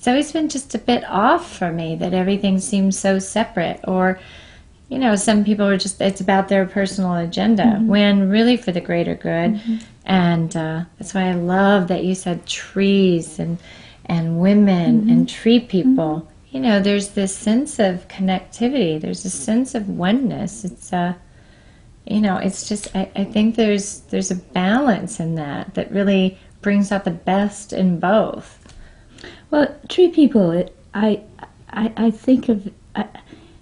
it's always been just a bit off for me that everything seems so separate. Or, you know, some people are just, it's about their personal agenda, when really for the greater good. And that's why I love that you said trees and women and tree people. You know, there's this sense of connectivity. There's a sense of oneness. It's you know, it's just, I think there's a balance in that really brings out the best in both. Well, tree people, I think of,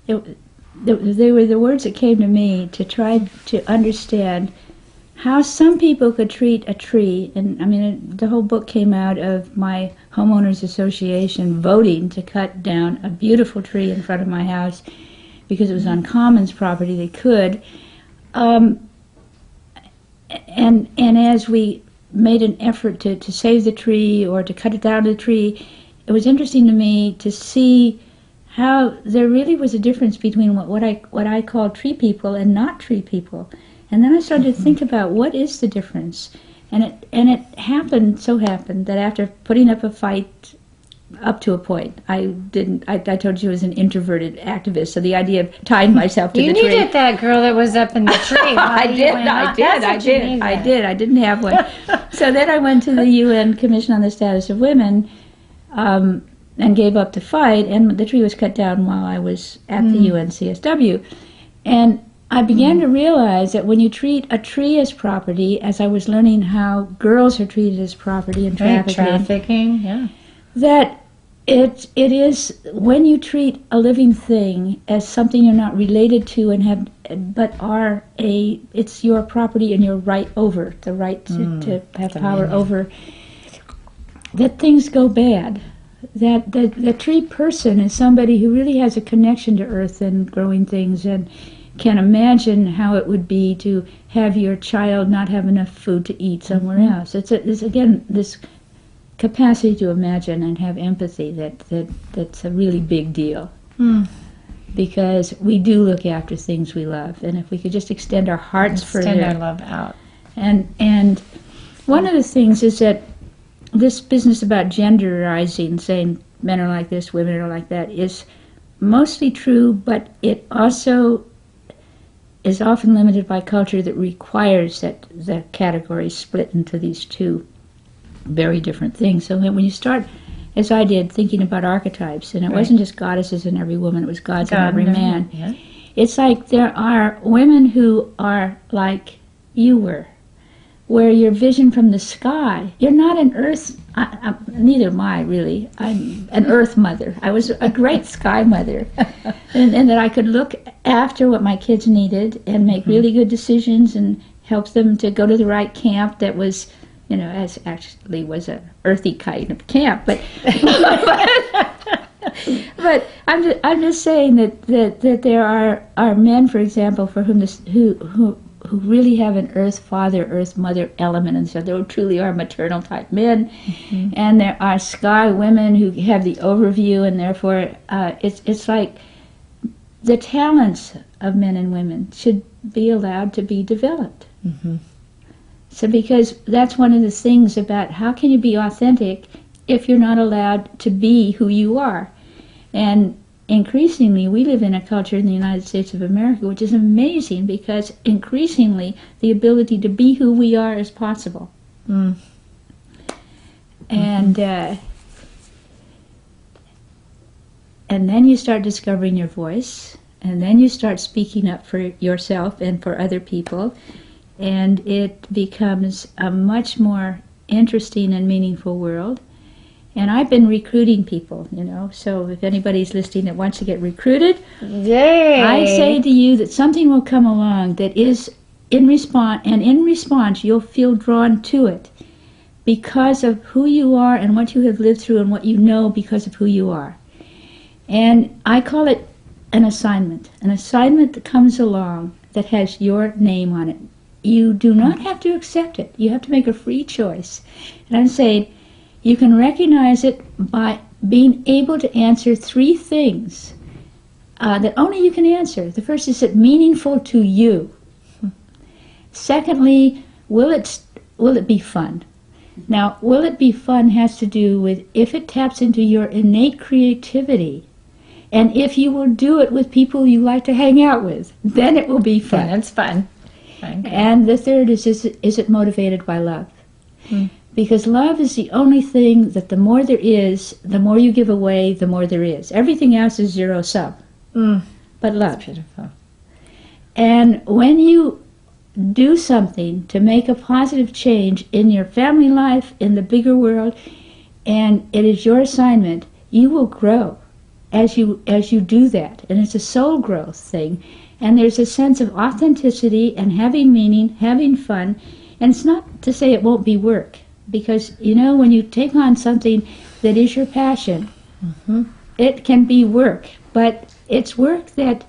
they were the words that came to me to try to understand how some people could treat a tree. And I mean, the whole book came out of my homeowners association voting to cut down a beautiful tree in front of my house because it was on Commons property. They could. And as we made an effort to save the tree or to cut it down to the tree, it was interesting to me to see how there really was a difference between what I call tree people and not tree people. And then I started to think about what is the difference. And it happened that after putting up a fight up to a point, I told you I was an introverted activist, so the idea of tying myself to the tree. You needed that girl that was up in the tree. I didn't have one. So then I went to the UN Commission on the Status of Women and gave up the fight, and the tree was cut down while I was at the UN CSW. And I began to realize that when you treat a tree as property, as I was learning how girls are treated as property in trafficking, yeah, that it is when you treat a living thing as something you're not related to it's your property and your right over, the right to have power over, that things go bad. That the tree person is somebody who really has a connection to earth and growing things and can imagine how it would be to have your child not have enough food to eat somewhere else. It's again this capacity to imagine and have empathy that's a really big deal. Because we do look after things we love, and if we could just extend our hearts further, extend our love out. And one of the things is that this business about genderizing, saying men are like this, women are like that, is mostly true, but it also is often limited by culture that requires that the categories split into these two very different things. So when you start, as I did, thinking about archetypes, and it wasn't just goddesses in every woman, it was gods in every man. Yeah. It's like there are women who are like you were, where your vision from the sky, you're not an earth, neither am I really, I'm an earth mother. I was a great sky mother. And that I could look after what my kids needed and make really good decisions and help them to go to the right camp that was, you know, as actually was a earthy kind of camp. But but I'm just saying that there are men, for example, for whom who really have an earth father, earth mother element, and so they truly are maternal type men. And there are sky women who have the overview, and therefore it's like the talents of men and women should be allowed to be developed. So because that's one of the things about how can you be authentic if you're not allowed to be who you are. And increasingly, we live in a culture in the United States of America which is amazing because increasingly the ability to be who we are is possible. And then you start discovering your voice, and then you start speaking up for yourself and for other people, and it becomes a much more interesting and meaningful world. And I've been recruiting people, you know, so if anybody's listening that wants to get recruited, Yay. I say to you that something will come along that is in response, and in response you'll feel drawn to it because of who you are and what you have lived through and what you know because of who you are. And I call it an assignment that comes along that has your name on it. You do not have to accept it. You have to make a free choice. And I'm saying, you can recognize it by being able to answer three things that only you can answer. The first is it meaningful to you? Secondly, will it be fun? Now, will it be fun has to do with if it taps into your innate creativity, and if you will do it with people you like to hang out with, then it will be fun. Yeah, it's fun. Okay. And the third is it motivated by love? Because love is the only thing that the more there is, the more you give away, the more there is. Everything else is zero sum. But love. That's beautiful. And when you do something to make a positive change in your family life, in the bigger world, and it is your assignment, you will grow as you do that. And it's a soul growth thing. And there's a sense of authenticity and having meaning, having fun. And it's not to say it won't be work. Because, you know, when you take on something that is your passion, it can be work. But it's work that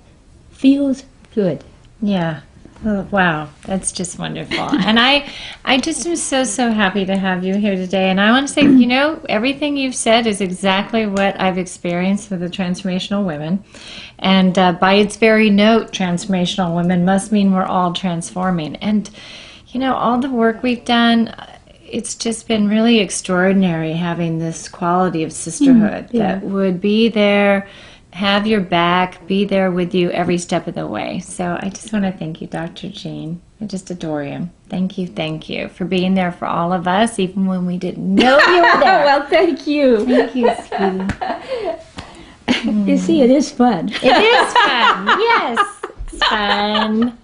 feels good. Yeah. Oh, wow. That's just wonderful. And I just am so happy to have you here today. And I want to say, you know, everything you've said is exactly what I've experienced with the transformational women. And by its very note, transformational women must mean we're all transforming. And, you know, all the work we've done, it's just been really extraordinary having this quality of sisterhood that would be there, have your back, be there with you every step of the way. So I just want to thank you, Dr. Jean. I just adore you. Thank you for being there for all of us, even when we didn't know you were there. Well, thank you. Thank you, sweetie. You see, it is fun. It is fun. Yes, it's fun.